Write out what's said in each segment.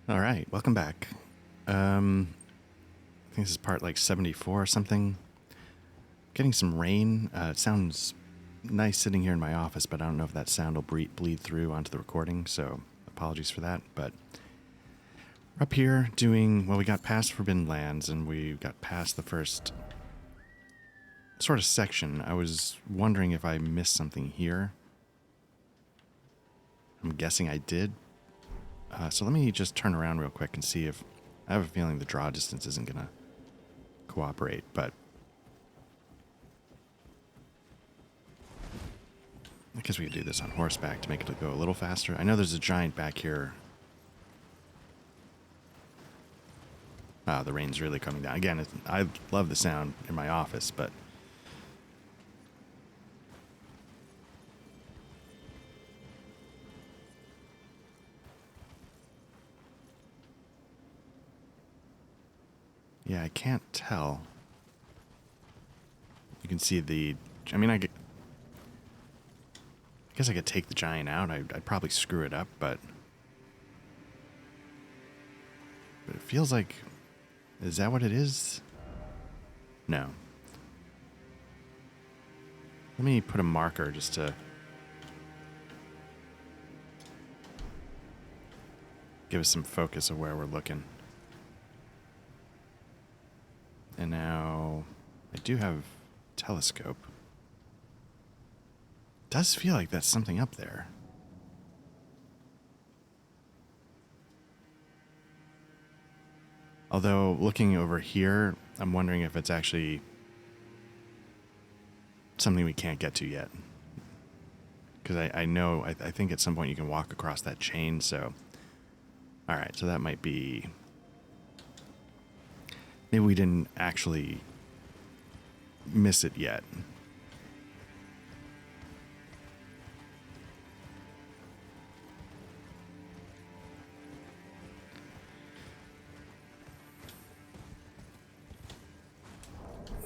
All right, welcome back. I think this is part like 74 or something. Getting some rain. It sounds nice sitting here in my office, but I don't know if that sound will bleed through onto the recording, so apologies for that. But we're up here doing, well, we got past Forbidden Lands and we got past the first sort of section. I was wondering if I missed something here. I'm guessing I did. So let me just turn around real quick and see if... I have a feeling the draw distance isn't going to cooperate, but... I guess we could do this on horseback to make it go a little faster. I know there's a giant back here. Ah, the rain's really coming down. Again, I love the sound in my office, but... yeah, I can't tell. You can see the... I mean, I guess I could take the giant out. I'd probably screw it up, but it feels like... Is that what it is? No. Let me put a marker just to... give us some focus of where we're looking. And now I do have telescope. Does feel like that's something up there. Although looking over here, I'm wondering if it's actually something we can't get to yet. Because I know, I think at some point you can walk across that chain, so... Alright, so that might be... Maybe we didn't actually miss it yet.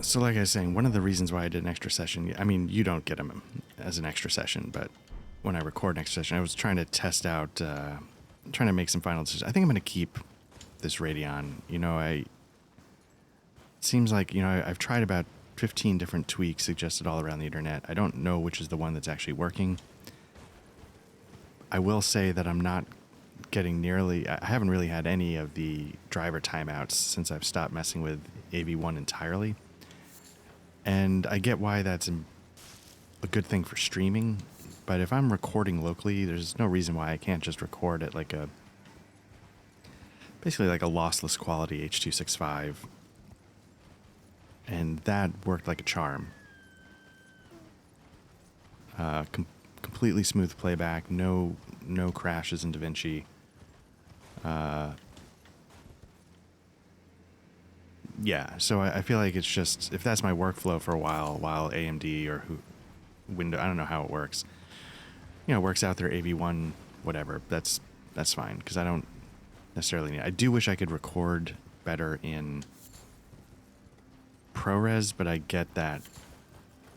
So like I was saying, one of the reasons why I did an extra session, I mean, you don't get them as an extra session, but when I record an extra session, I was trying to test out, trying to make some final decisions. I think I'm going to keep this Radeon. You know, it seems like, you know, I've tried about 15 different tweaks suggested all around the internet. I don't know which is the one that's actually working. I will say that I'm not getting nearly... I haven't really had any of the driver timeouts since I've stopped messing with AV1 entirely. And I get why that's a good thing for streaming, but if I'm recording locally, there's no reason why I can't just record at like a... basically like a lossless quality H.265. And that worked like a charm. Completely smooth playback, no crashes in DaVinci. Yeah, so I feel like it's just, if that's my workflow for a while AMD or Windows, I don't know how it works, you know, works out their AV1, whatever, that's fine, because I don't necessarily need... I do wish I could record better in ProRes, but I get that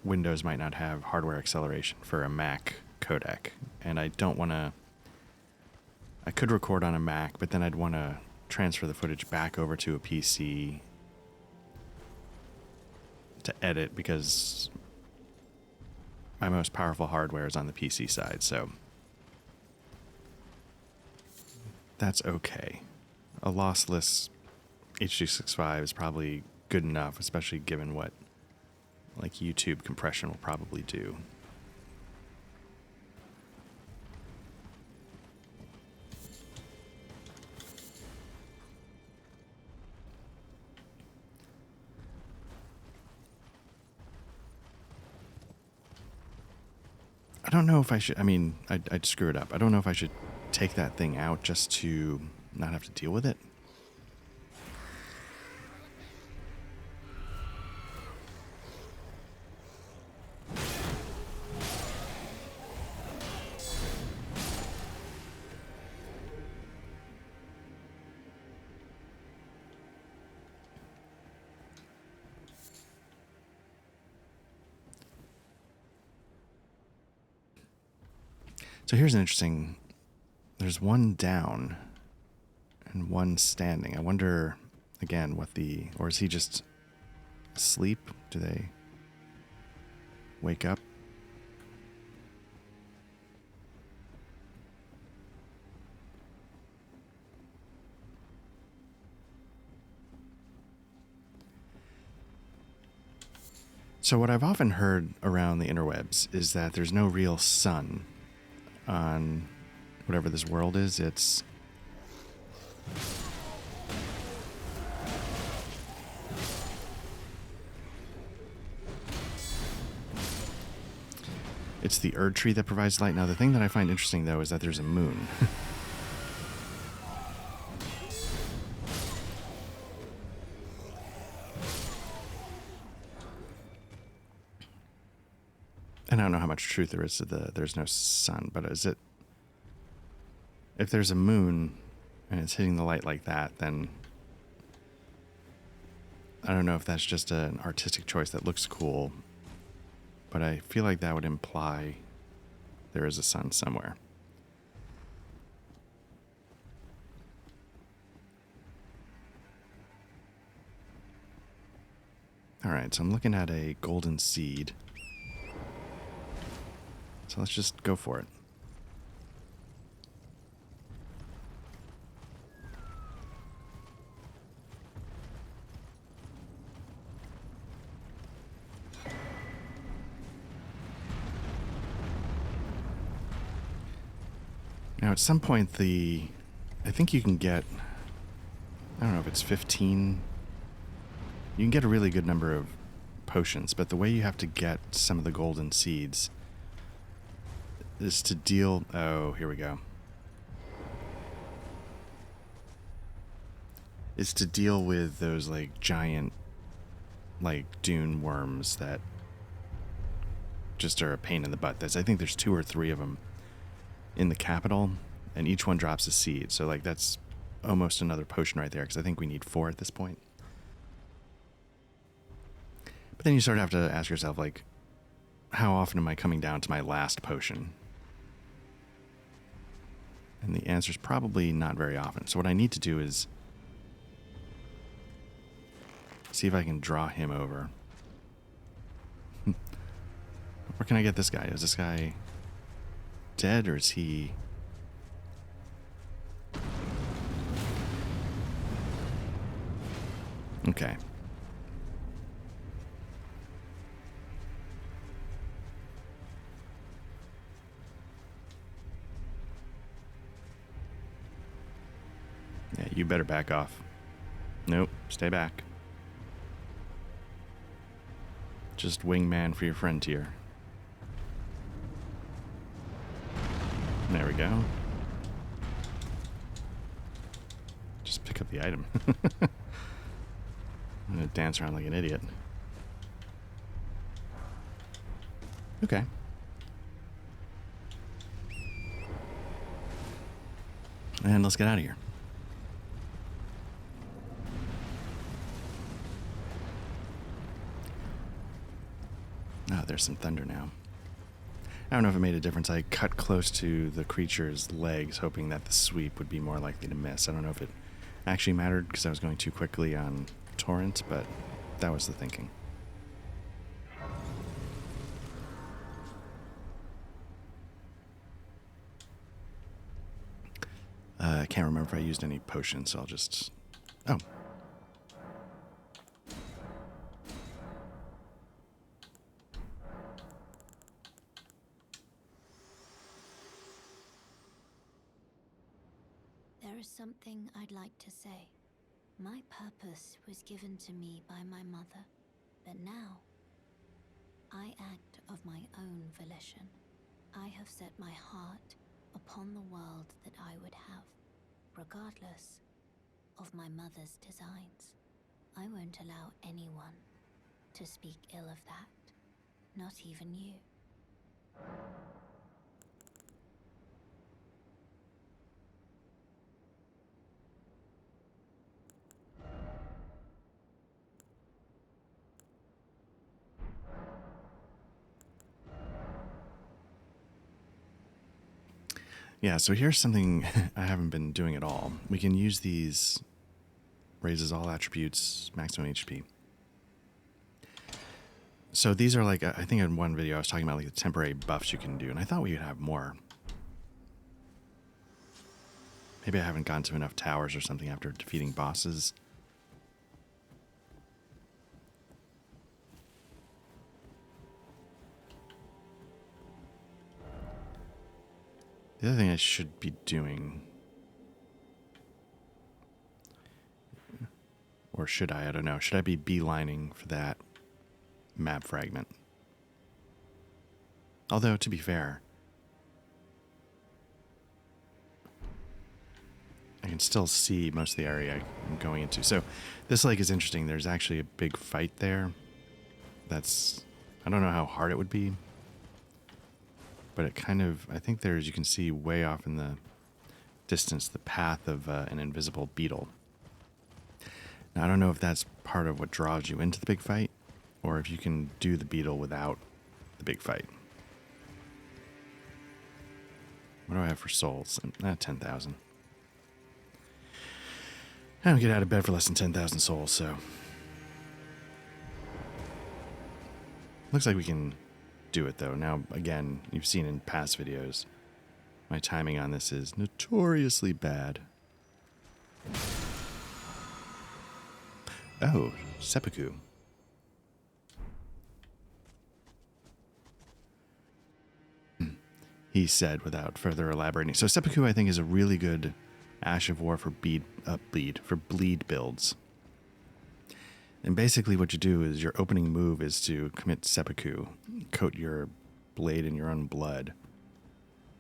Windows might not have hardware acceleration for a Mac codec, and I don't want to... I could record on a Mac, but then I'd want to transfer the footage back over to a PC to edit, because my most powerful hardware is on the PC side, so that's okay. A lossless H.265 is probably good enough, especially given what like YouTube compression will probably do. I don't know if I should... I mean, I'd screw it up. I don't know if I should take that thing out just to not have to deal with it. So here's an interesting... There's one down. and one standing. I wonder, again, or is he just asleep? Do they wake up? So what I've often heard around the interwebs is that there's no real sun on whatever this world is. It's the Erd tree that provides light. Now, the thing that I find interesting, though, is that there's a moon. And I don't know how much truth there is to there's no sun, but is it... If there's a moon and it's hitting the light like that, then I don't know if that's just an artistic choice that looks cool, but I feel like that would imply there is a sun somewhere. All right, so I'm looking at a golden seed. So let's just go for it. Now, at some point, I think you can get, I don't know if it's 15. You can get a really good number of potions, but the way you have to get some of the golden seeds is to deal... Oh, here we go. Is to deal with those, like, giant, like, dune worms that just are a pain in the butt. I think there's 2 or 3 of them in the capital, and each one drops a seed. So, like, that's almost another potion right there, because I think we need 4 at this point. But then you sort of have to ask yourself, like, how often am I coming down to my last potion? And the answer is probably not very often. So what I need to do is see if I can draw him over. Where can I get this guy? Is this guy dead, or is he... Okay. Yeah, you better back off. Nope, stay back. Just wingman for your friend here. There we go. Just pick up the item. I'm gonna dance around like an idiot. Okay. And let's get out of here. Oh, there's some thunder now. I don't know if it made a difference. I cut close to the creature's legs, hoping that the sweep would be more likely to miss. I don't know if it actually mattered because I was going too quickly on torrent, but that was the thinking. I can't remember if I used any potions, so I'll just... Oh. There is something I'd like to say. My purpose was given to me by my mother, but now I act of my own volition. I have set my heart upon the world that I would have, regardless of my mother's designs. I won't allow anyone to speak ill of that, not even you. Yeah, so here's something I haven't been doing at all. We can use these raises all attributes, maximum HP. So these are like, I think in one video I was talking about like the temporary buffs you can do, and I thought we would have more. Maybe I haven't gotten to enough towers or something after defeating bosses. The other thing I should be doing, or should I don't know, should I be beelining for that map fragment? Although, to be fair, I can still see most of the area I'm going into. So this lake is interesting. There's actually a big fight there. That's, I don't know how hard it would be, but it kind of, I think there's, you can see way off in the distance the path of an invisible beetle. Now, I don't know if that's part of what draws you into the big fight, or if you can do the beetle without the big fight. What do I have for souls? 10,000. I don't get out of bed for less than 10,000 souls, so... Looks like we can do it, though. Now, again, you've seen in past videos, my timing on this is notoriously bad. Oh, seppuku. He said without further elaborating. So seppuku, I think, is a really good Ash of War for bleed builds. And basically what you do is your opening move is to commit seppuku, coat your blade in your own blood.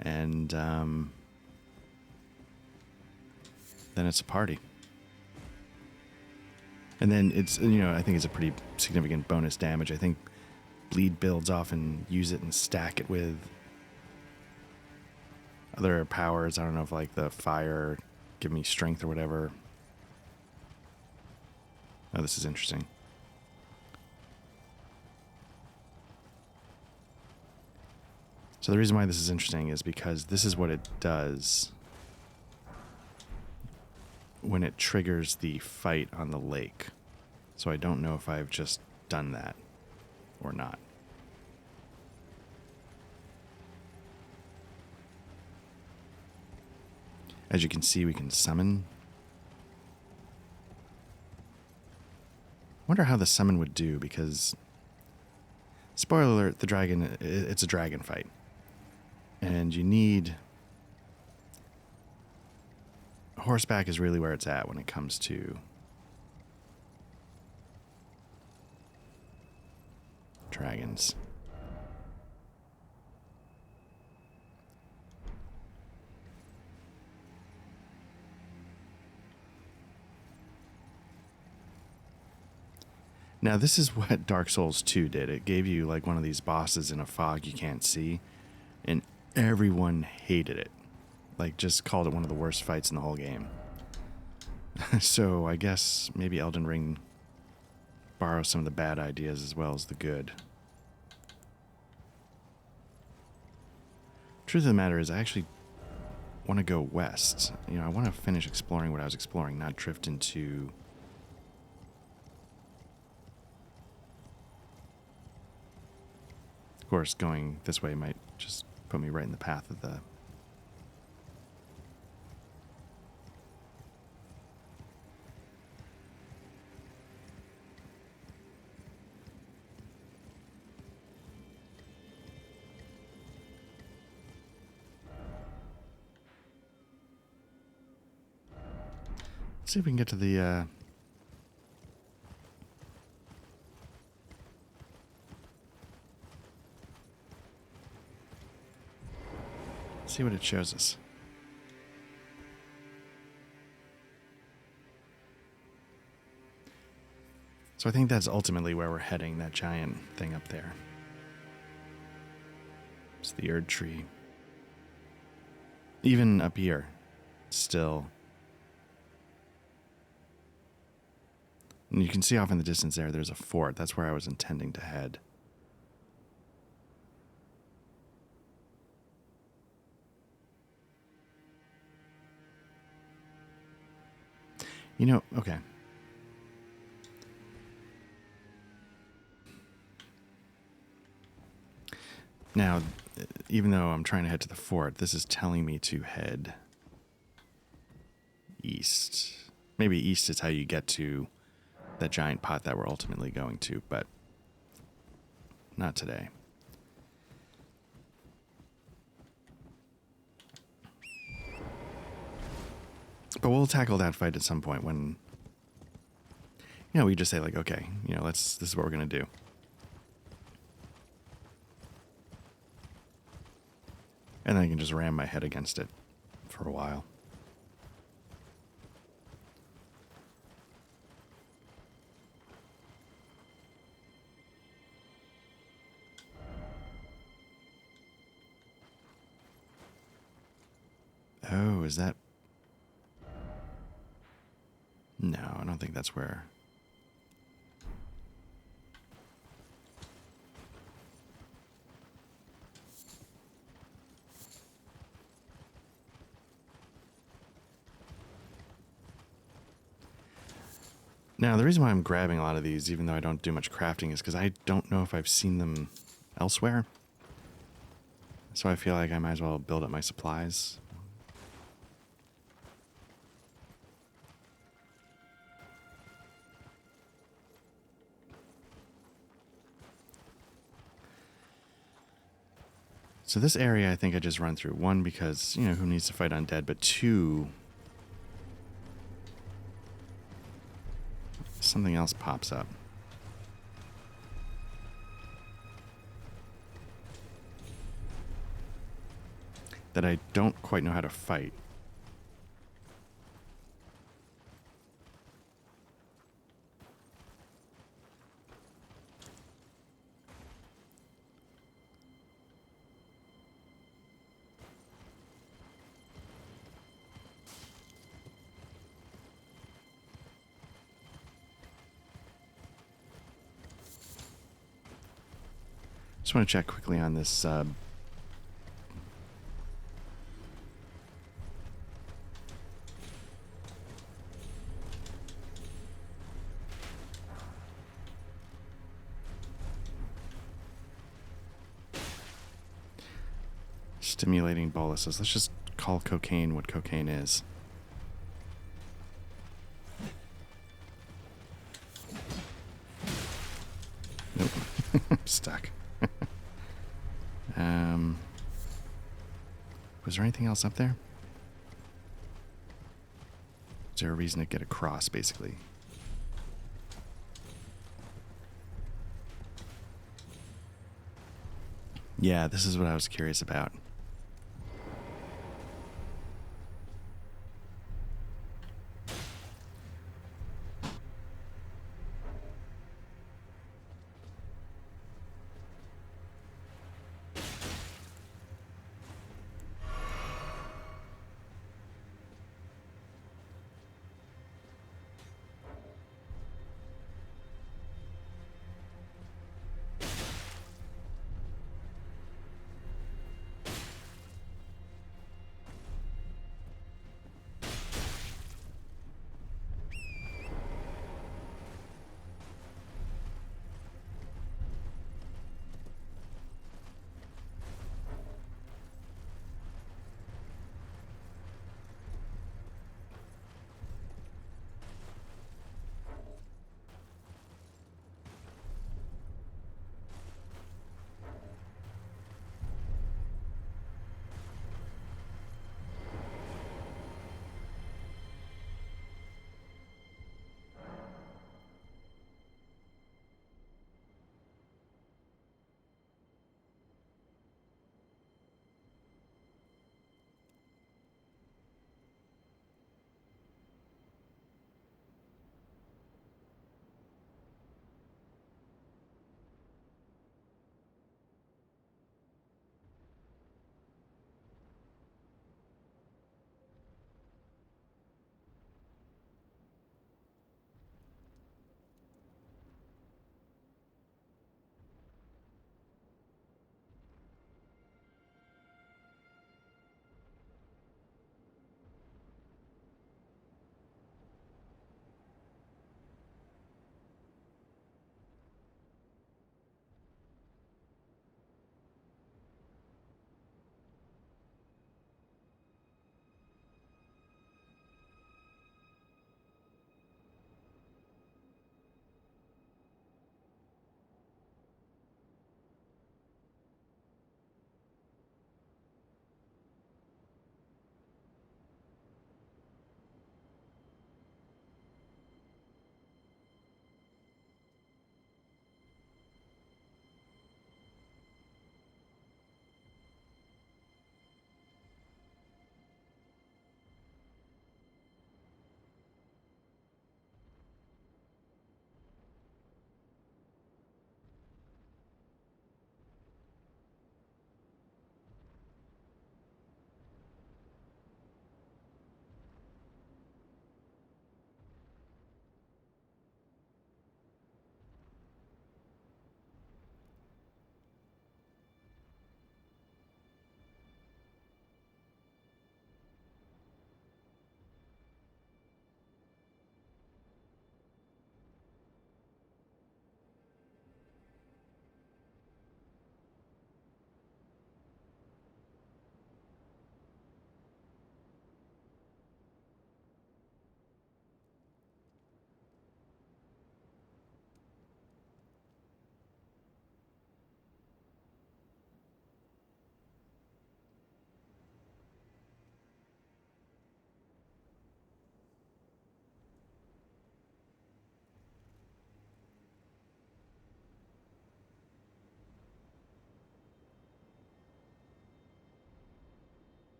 And then it's a party. And then it's, I think it's a pretty significant bonus damage. I think bleed builds often use it and stack it with other powers. I don't know if like the fire give me strength or whatever. Oh, this is interesting. So the reason why this is interesting is because this is what it does when it triggers the fight on the lake. So I don't know if I've just done that or not. As you can see, we can summon. Wonder how the summon would do, because spoiler alert, the dragon, it's a dragon fight. And you need... Horseback is really where it's at when it comes to dragons. Now, this is what Dark Souls 2 did. It gave you like one of these bosses in a fog you can't see, and everyone hated it. Like, just called it one of the worst fights in the whole game. So, I guess maybe Elden Ring borrows some of the bad ideas as well as the good. Truth of the matter is, I actually want to go west. I want to finish exploring what I was exploring, not drift into... Of course, going this way might just put me right in the path of the... Let's see if we can get to the... See what it shows us. So I think that's ultimately where we're heading, that giant thing up there. It's the Erd tree. Even up here, still. And you can see off in the distance there's a fort. That's where I was intending to head. Okay. Now, even though I'm trying to head to the fort, this is telling me to head east. Maybe east is how you get to that giant pot that we're ultimately going to, but not today. But we'll tackle that fight at some point when, we just say like, okay, this is what we're going to do. And then I can just ram my head against it for a while. Oh, is that... No, I don't think that's where... Now, the reason why I'm grabbing a lot of these, even though I don't do much crafting, is because I don't know if I've seen them elsewhere. So I feel like I might as well build up my supplies. So this area, I think I just run through. One, because, who needs to fight undead? But two, something else pops up. That I don't quite know how to fight. Just want to check quickly on this stimulating boluses. Let's just call cocaine what cocaine is. Nope. I'm stuck. Was there anything else up there? Is there a reason to get across, basically? Yeah, this is what I was curious about.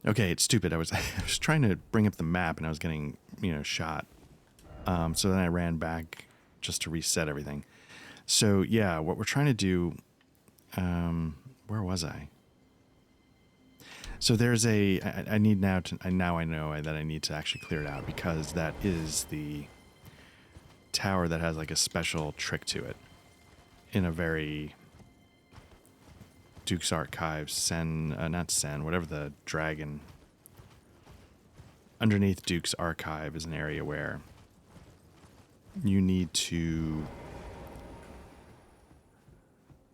Okay, it's stupid. I was I was trying to bring up the map and I was getting, shot. So then I ran back just to reset everything. So yeah, what we're trying to do, where was I? So there's I need now to, now I know that I need to actually clear it out because that is the tower that has like a special trick to it in a very Duke's Archives, not Sen, whatever the dragon. Underneath Duke's Archive is an area where you need to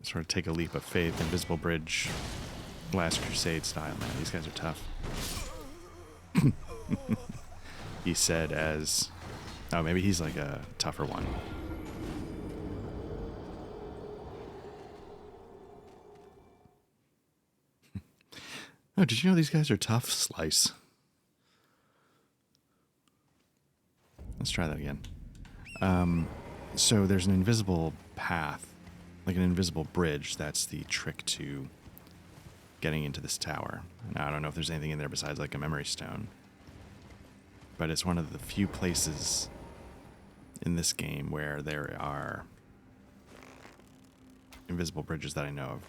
sort of take a leap of faith. Invisible Bridge, Last Crusade style. Man, these guys are tough. He said as... Oh, maybe he's like a tougher one. Oh, did you know these guys are tough? Slice. Let's try that again. So there's an invisible path, like an invisible bridge. That's the trick to getting into this tower. Now, I don't know if there's anything in there besides like a memory stone, but it's one of the few places in this game where there are invisible bridges that I know of.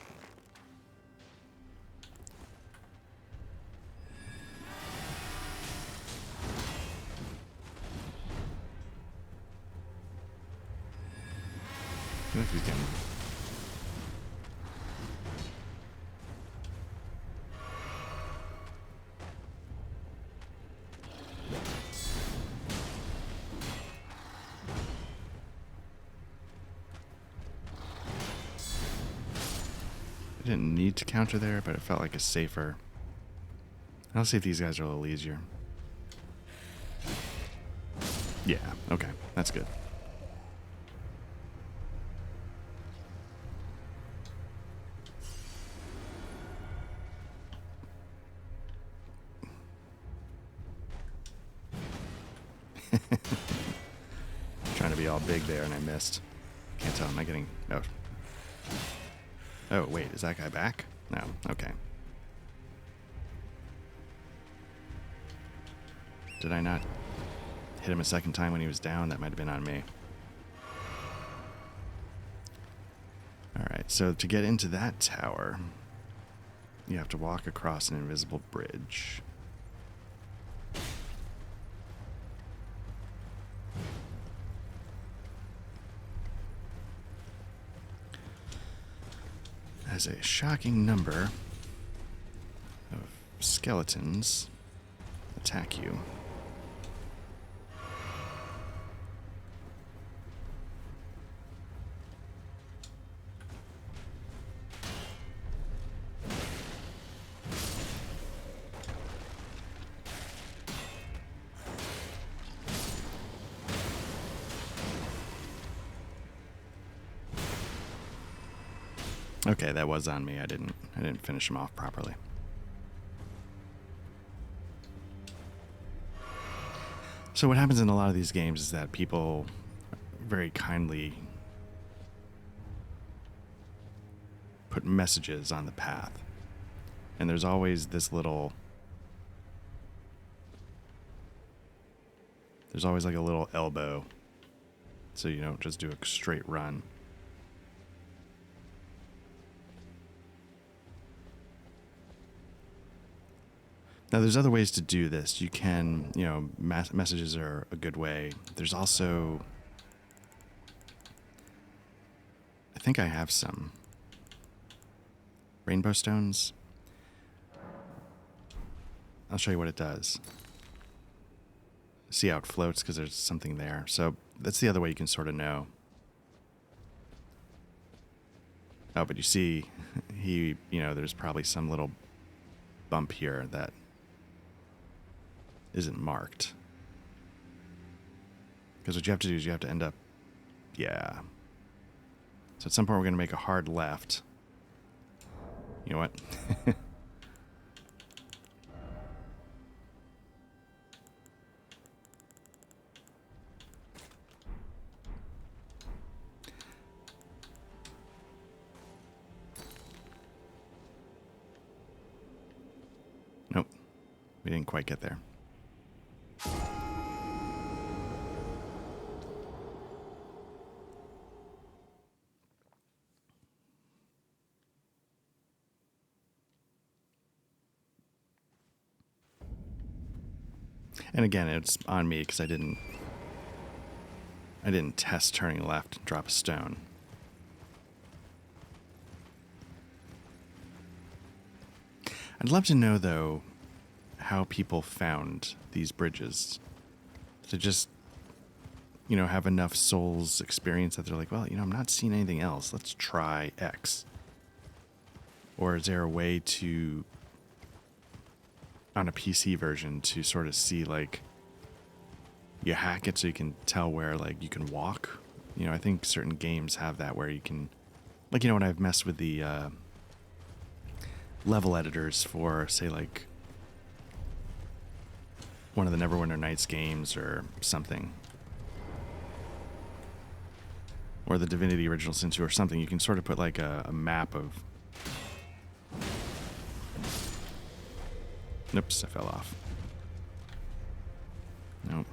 I feel like we can... I didn't need to counter there, but it felt like a safer... I'll see if these guys are a little easier. Yeah, okay, that's good. Trying to be all big there and I missed. Can't tell, am I getting... Oh. Oh, wait, is that guy back? No, okay. Did I not hit him a second time when he was down? That might have been on me. Alright, so to get into that tower, you have to walk across an invisible bridge. As a shocking number of skeletons attack you. Okay, that was on me. I didn't finish him off properly. So what happens in a lot of these games is that people very kindly put messages on the path. And there's always this little... There's always like a little elbow. So you don't just do a straight run. Now, there's other ways to do this. You can, messages are a good way. There's also... I think I have some. Rainbow stones. I'll show you what it does. See how it floats because there's something there. So that's the other way you can sort of know. Oh, but you see, there's probably some little bump here that isn't marked. Because what you have to do is you have to end up... Yeah. So at some point we're going to make a hard left. You know what? Nope. We didn't quite get there. And again, it's on me because I didn't test turning left and drop a stone. I'd love to know, though, how people found these bridges. To just, have enough Souls experience that they're like, well, I'm not seeing anything else. Let's try X. Or is there a way to, on a PC version, to sort of see, like, you hack it so you can tell where, like, you can walk? I think certain games have that where you can, like, when I've messed with the level editors for, say, like, one of the Neverwinter Nights games or something, or the Divinity Original Sin 2 or something, you can sort of put, like, a map of... Oops, I fell off. Nope.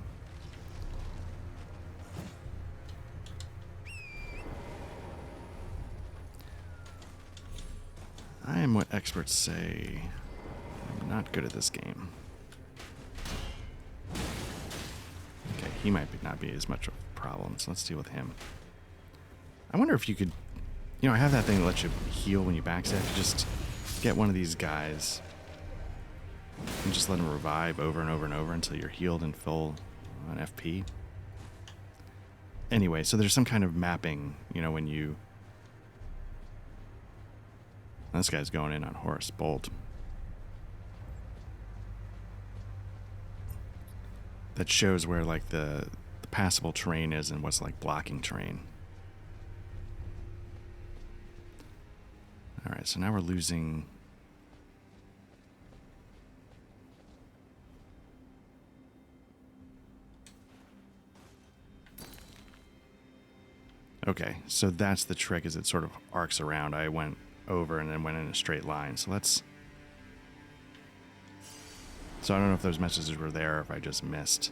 I am what experts say. I'm not good at this game. Okay, he might not be as much of a problem, so let's deal with him. I wonder if you could... I have that thing that lets you heal when you backstab. You just get one of these guys and just let him revive over and over and over until you're healed and full on FP. Anyway, so there's some kind of mapping, when you... This guy's going in on Horus Bolt. That shows where, like, the passable terrain is and what's, like, blocking terrain. Alright, so now we're losing... Okay, so that's the trick, is it sort of arcs around. I went over and then went in a straight line. So let's... So I don't know if those messages were there or if I just missed.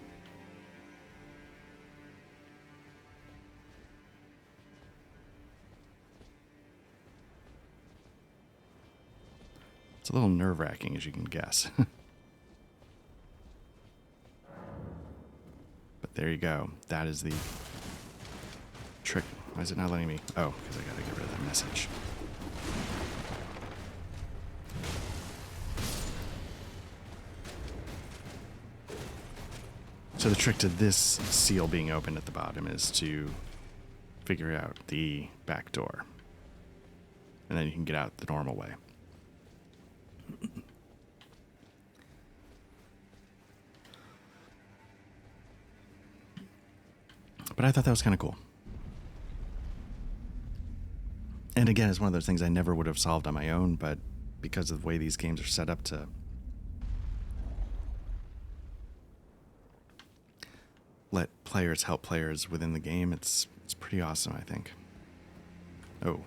It's a little nerve-wracking, as you can guess. But there you go. That is the trick. Why is it not letting me? Oh, because I gotta get rid of that message. So the trick to this seal being open at the bottom is to figure out the back door. And then you can get out the normal way. But I thought that was kind of cool. And again, it's one of those things I never would have solved on my own, but because of the way these games are set up to let players help players within the game, it's pretty awesome, I think. Oh.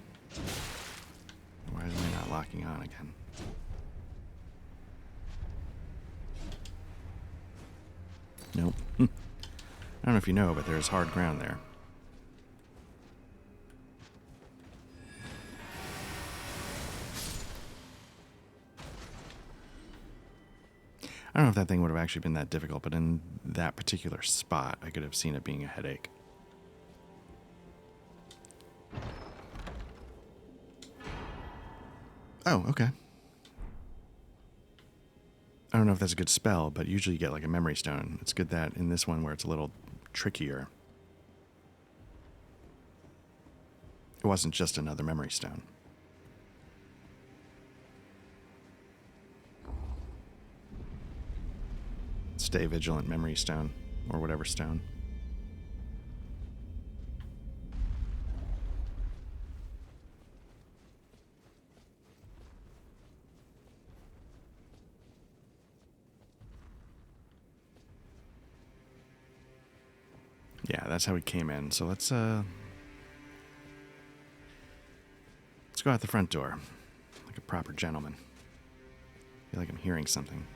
Why is it not locking on again? Nope. I don't know if you know, but there's hard ground there. I don't know if that thing would have actually been that difficult, but in that particular spot, I could have seen it being a headache. Oh, okay. I don't know if that's a good spell, but usually you get like a memory stone. It's good that in this one where it's a little trickier, it wasn't just another memory stone. Stay vigilant memory stone, or whatever stone. Yeah, that's how we came in. So let's go out the front door, like a proper gentleman. I feel like I'm hearing something.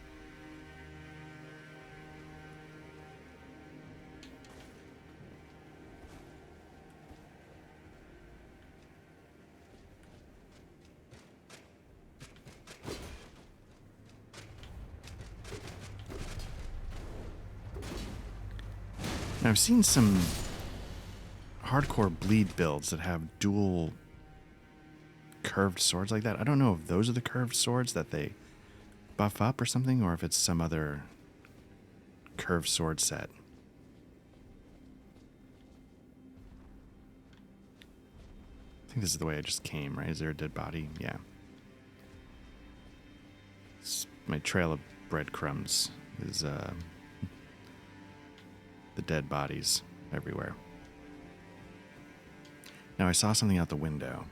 Now, I've seen some hardcore bleed builds that have dual curved swords like that. I don't know if those are the curved swords that they buff up or something, or if it's some other curved sword set. I think this is the way I just came, right? Is there a dead body? Yeah. My trail of breadcrumbs is the dead bodies everywhere. Now I saw something out the window.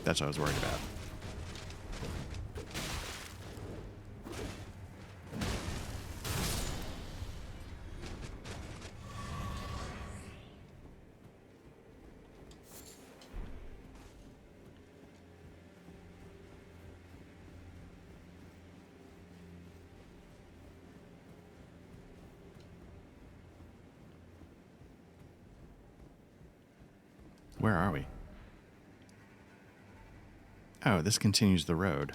That's what I was worried about. Where are we? Oh, this continues the road.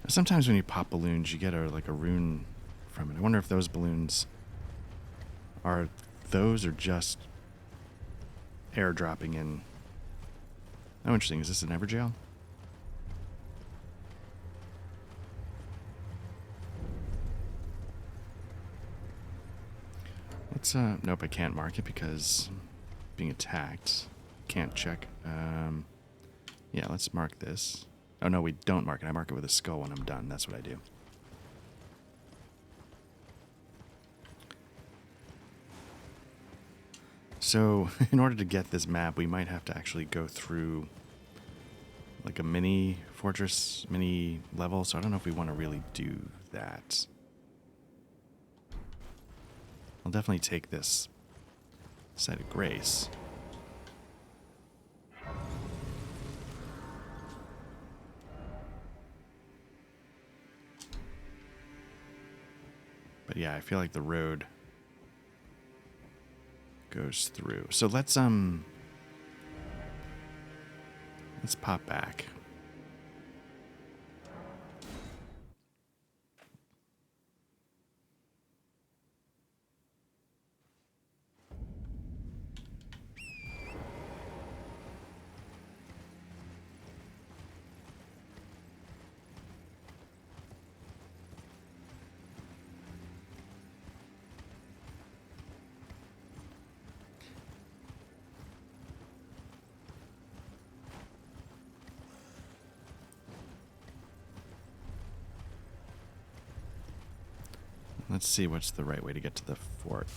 Sometimes when you pop balloons, you get like a rune from it. I wonder if those balloons are those or just airdropping in. Oh, interesting. Is this an Everjail? Let's nope, I can't mark it because being attacked. Can't check. Yeah, let's mark this. Oh, no, we don't mark it. I mark it with a skull when I'm done. That's what I do. So, in order to get this map, we might have to actually go through like a mini fortress, mini level. So I don't know if we want to really do that. I'll definitely take this Site of Grace. But yeah, I feel like the road goes through. So let's pop back. Let's see what's the right way to get to the fort.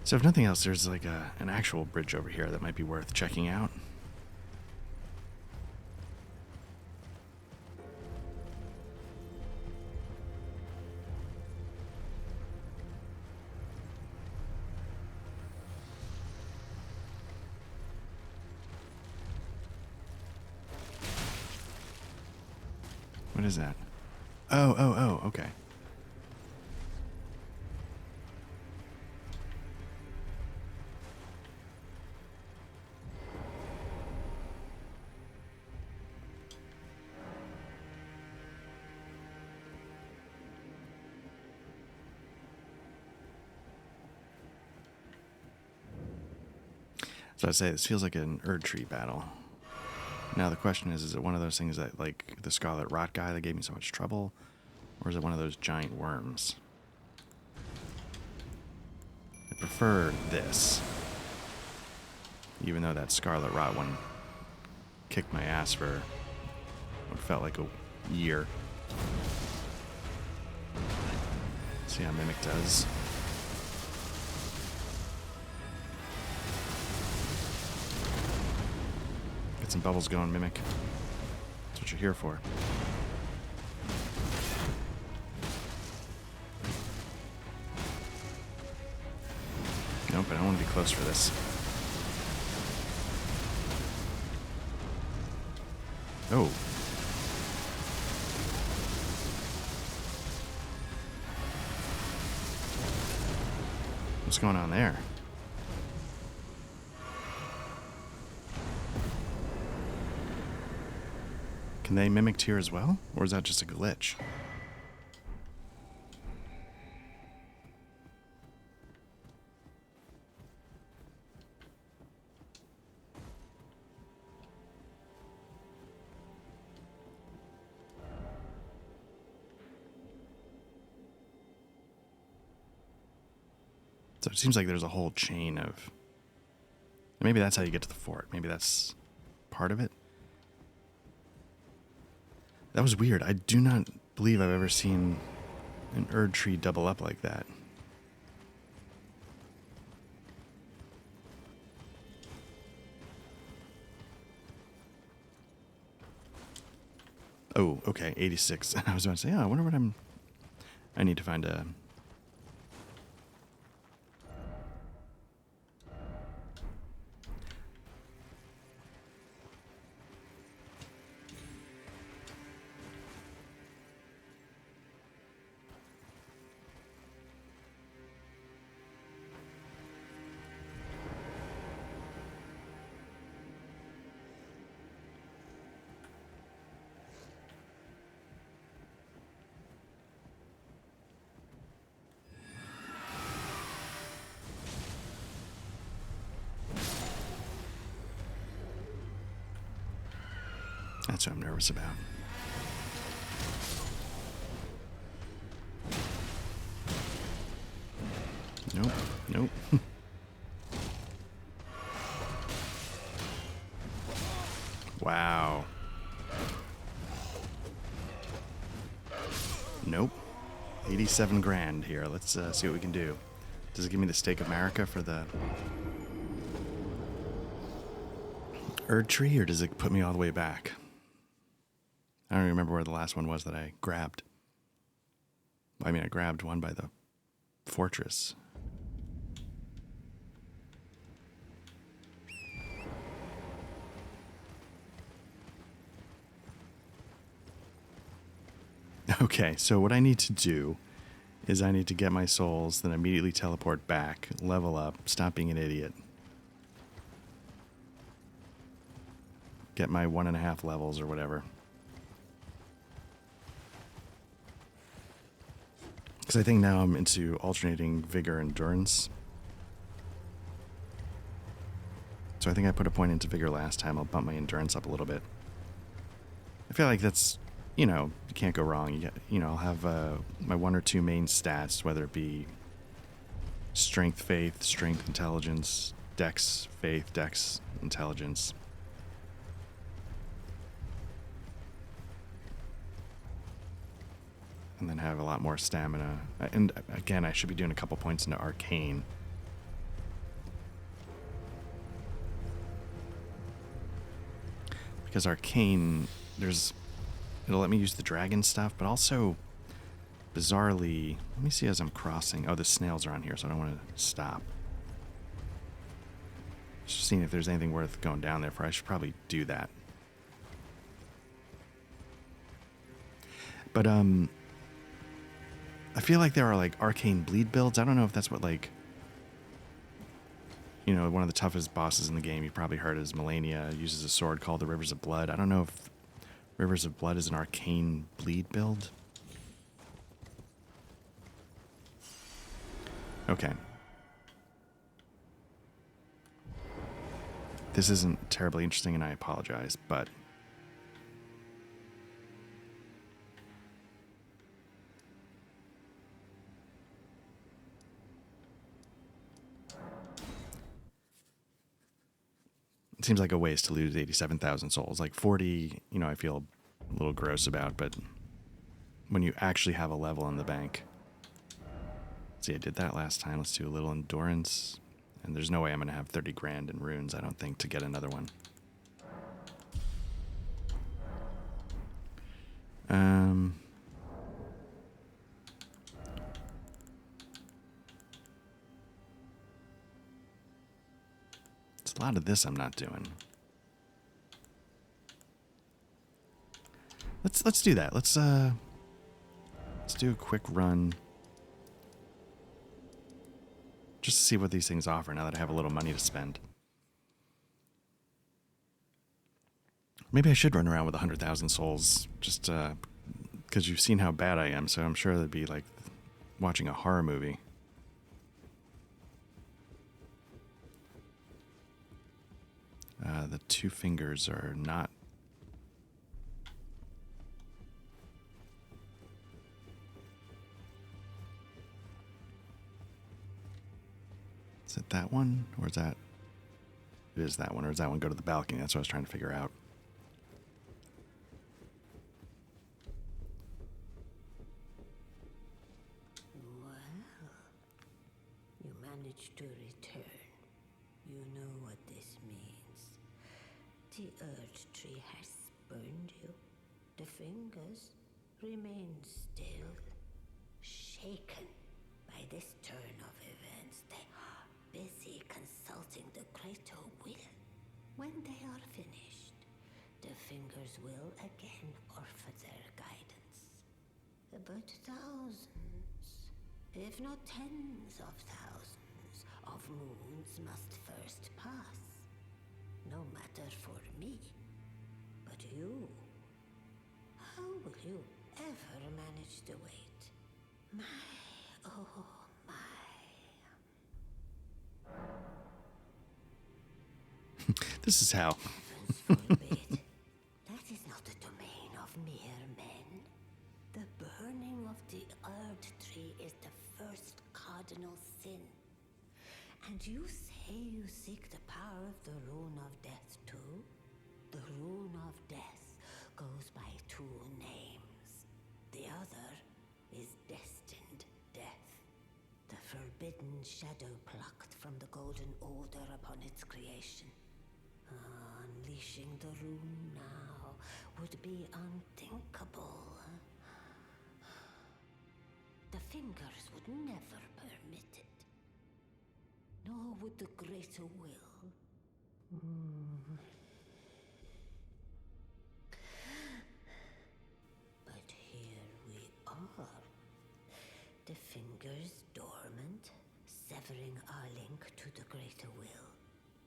So if nothing else, there's like an actual bridge over here that might be worth checking out. What is that? Oh, okay. So I'd say this feels like an Erd Tree battle. Now the question is it one of those things that, like the Scarlet Rot guy that gave me so much trouble? Or is it one of those giant worms? prefer this. Even though that Scarlet Rot one kicked my ass for what felt like a year. See how Mimic does. Get some bubbles going, Mimic. That's what you're here for. Nope, I don't want to be close for this. Oh. What's going on there? Can they mimic tier as well? Or is that just a glitch? So it seems like there's a whole chain of... Maybe that's how you get to the fort. Maybe that's part of it. That was weird. I do not believe I've ever seen an Erd tree double up like that. Oh, okay, 86. I was about to say, oh, I wonder what I need to find a... That's what I'm nervous about. Nope, nope. Wow. Nope. 87 grand here. Let's see what we can do. Does it give me the Stake of Marika for the Erd tree, or does it put me all the way back? I don't remember where the last one was that I grabbed. I mean, I grabbed one by the fortress. Okay, so what I need to do is I need to get my souls, then immediately teleport back, level up, stop being an idiot. Get my 1.5 levels or whatever. Because I think now I'm into alternating vigor and endurance. So I think I put a point into vigor last time. I'll bump my endurance up a little bit. I feel like that's, you know, you can't go wrong. I'll have my 1 or 2 main stats, whether it be strength, faith, strength, intelligence, dex, faith, dex, intelligence. And then have a lot more stamina. And again, I should be doing a couple points into arcane. Because arcane, it'll let me use the dragon stuff, but also, bizarrely, let me see as I'm crossing. Oh, the snails are on here, so I don't want to stop. Just seeing if there's anything worth going down there for. I should probably do that. But, I feel like there are, like, arcane bleed builds. I don't know if that's what, like, you know, one of the toughest bosses in the game, you probably heard, is Melania, uses a sword called the Rivers of Blood. I don't know if Rivers of Blood is an arcane bleed build. Okay. This isn't terribly interesting, and I apologize, but... seems like a waste to lose 87,000 souls. Like 40, I feel a little gross about, but when you actually have a level in the bank. See, I did that last time. Let's do a little endurance. And there's no way I'm going to have 30 grand in runes, I don't think, to get another one. It's a lot of this I'm not doing. Let's do that. Let's do a quick run. Just to see what these things offer now that I have a little money to spend. Maybe I should run around with 100,000 souls, just because you've seen how bad I am, so I'm sure that'd be like watching a horror movie. The two fingers are not... Is it that one? Or is that... It is that one. Or does that one go to the balcony? That's what I was trying to figure out. Well, you managed to return. You know what this means. The Earth Tree has spurned you. The fingers remain still, shaken by this turn of events. They are busy consulting the greater will. When they are finished, the fingers will again offer their guidance. But thousands, if not tens of thousands, of moons must first pass. No matter for me, but you. How will you ever manage to wait? My, oh my. This is how. Heavens forbid. That is not the domain of mere men. The burning of the Earth Tree is the first cardinal sin. And you say you seek the power of the Rune of Death too? The Rune of Death goes by two names. The other is Destined Death. The forbidden shadow plucked from the Golden Order upon its creation. Unleashing the rune now would be unthinkable. The fingers would never permit it. Nor would the greater will. But here we are. The fingers dormant, severing our link to the greater will.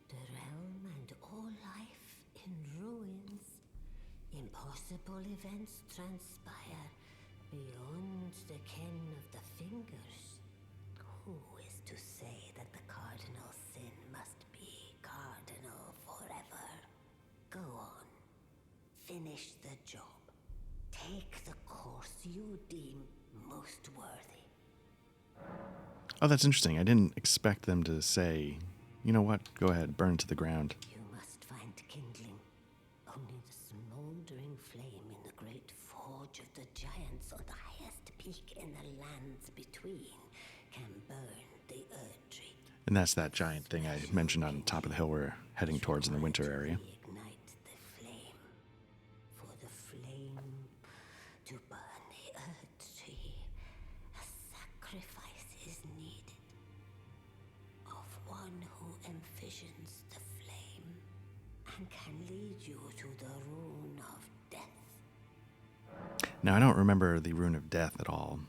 The realm and all life in ruins. Impossible events transpire beyond the ken of the fingers. Who is to say that the cardinal sin must be cardinal forever? Go on. Finish the job. Take the course you deem most worthy. Oh, that's interesting. I didn't expect them to say, you know what, go ahead, burn it to the ground. You must find kindling. Only the smoldering flame in the great forge of the giants on the highest peak in the lands between can burn the Earth Tree. And that's that giant thing I mentioned on top of the hill we're heading towards in the winter area. Ignite the flame. For the flame to burn the Earth Tree, a sacrifice is needed. Of one who envisions the flame and can lead you to the Rune of Death. Now, I don't remember the Rune of Death at all.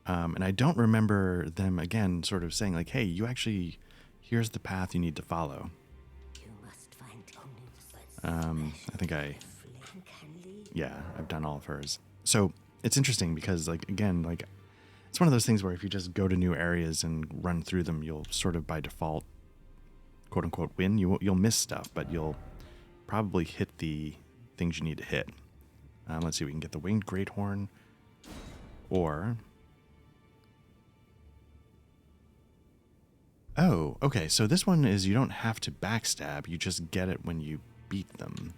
And I don't remember them, again, sort of saying, like, hey, you actually, here's the path you need to follow. You must find only I think flame can lead. yeah, I've done all of hers. So it's interesting because, like, again, like, it's one of those things where if you just go to new areas and run through them, you'll sort of by default, quote unquote, win. You'll miss stuff, but you'll probably hit the things you need to hit. Let's see, we can get the Winged Greathorn, or Oh, okay. So this one is you don't have to backstab. You just get it when you beat them.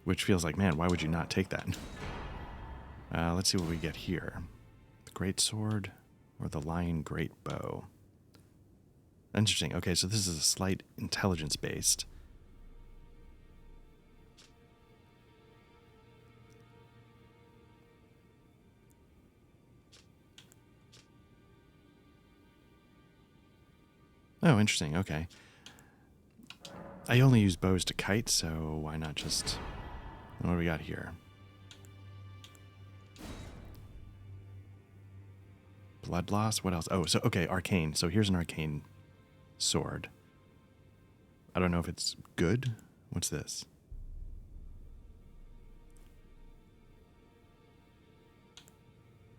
Which feels like, man, why would you not take that? Let's see what we get here. The great sword or the lion great bow. Interesting. Okay, so this is a slight intelligence based. Oh, interesting. Okay. I only use bows to kite, so why not just... What do we got here? Blood loss? What else? Oh, so, okay, arcane. So here's an arcane sword. I don't know if it's good. What's this?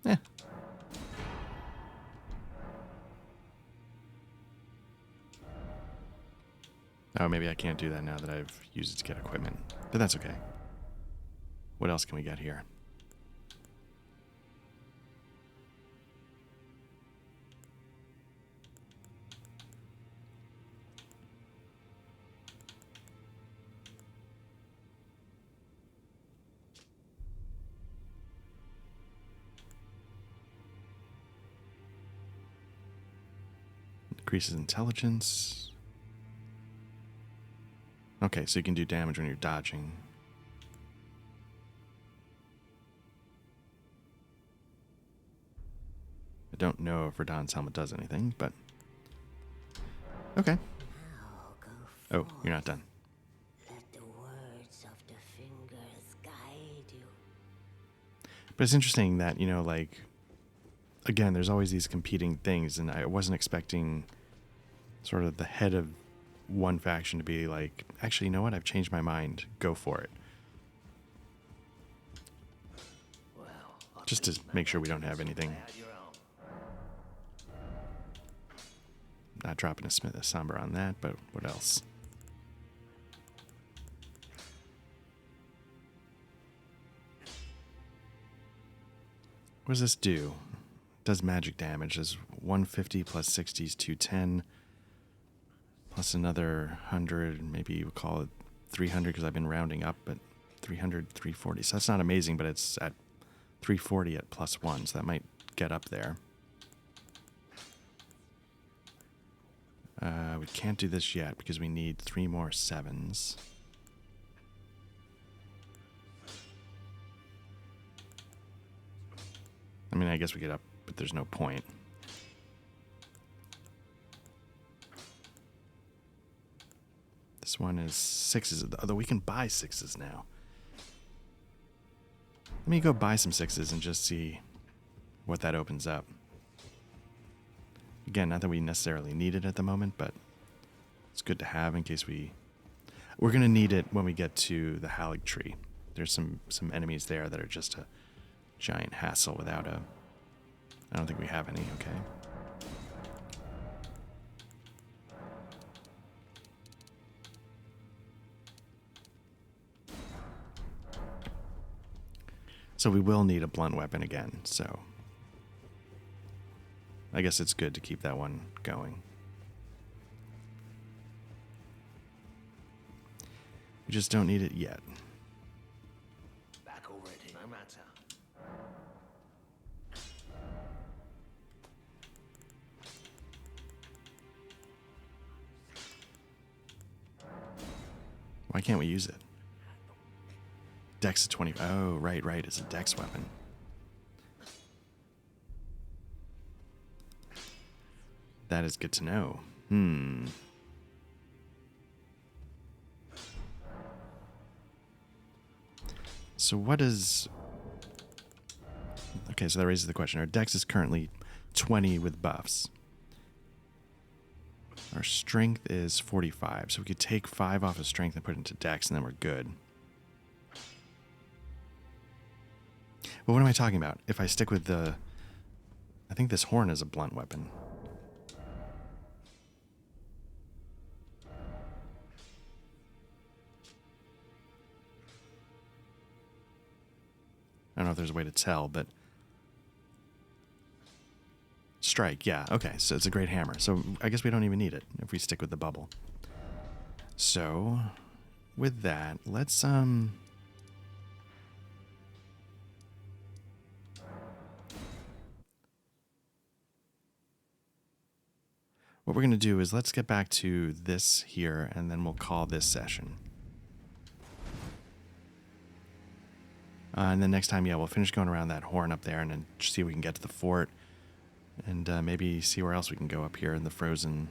Eh. Oh, maybe I can't do that now that I've used it to get equipment. But that's okay. What else can we get here? Increases intelligence. Okay, so you can do damage when you're dodging. I don't know if Radahn's helmet does anything, but... Okay. Now go Oh, you're not done. Let the words of the fingers guide you. But it's interesting that, you know, like... Again, there's always these competing things, and I wasn't expecting sort of the head of one faction to be like, actually, you know what? I've changed my mind. Go for it. Just to make sure we don't have anything. Not dropping a somber on that, but what else? What does this do? Does magic damage. Does 150 plus 60 is 210. Plus another 100, maybe we'll call it 300 because I've been rounding up, but 300, 340. So that's not amazing, but it's at 340 at +1, so that might get up there. We can't do this yet because we need 3 more 7s. I mean, I guess we get up, but there's no point. This one is 6s, although we can buy 6s now. Let me go buy some 6s and just see what that opens up. Again, not that we necessarily need it at the moment, but it's good to have in case we're going to need it when we get to the Halig tree. There's some enemies there that are just a giant hassle without a... I don't think we have any, okay. So we will need a blunt weapon again, so... I guess it's good to keep that one going. We just don't need it yet. Back already, no matter. Why can't we use it? Dex is 20. Oh, right. It's a dex weapon. That is good to know. So what is... Okay, so that raises the question. Our dex is currently 20 with buffs. Our strength is 45, so we could take 5 off of strength and put it into dex, and then we're good. Well, what am I talking about? If I stick with the... I think this horn is a blunt weapon. I don't know if there's a way to tell, but... strike. Yeah. Okay. So it's a great hammer. So I guess we don't even need it if we stick with the bubble. So with that, let's what we're going to do is let's get back to this here, and then we'll call this session. And then next time, yeah, we'll finish going around that horn up there and then see if we can get to the fort, and maybe see where else we can go up here in the frozen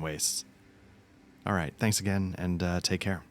wastes. All right, thanks again, and take care.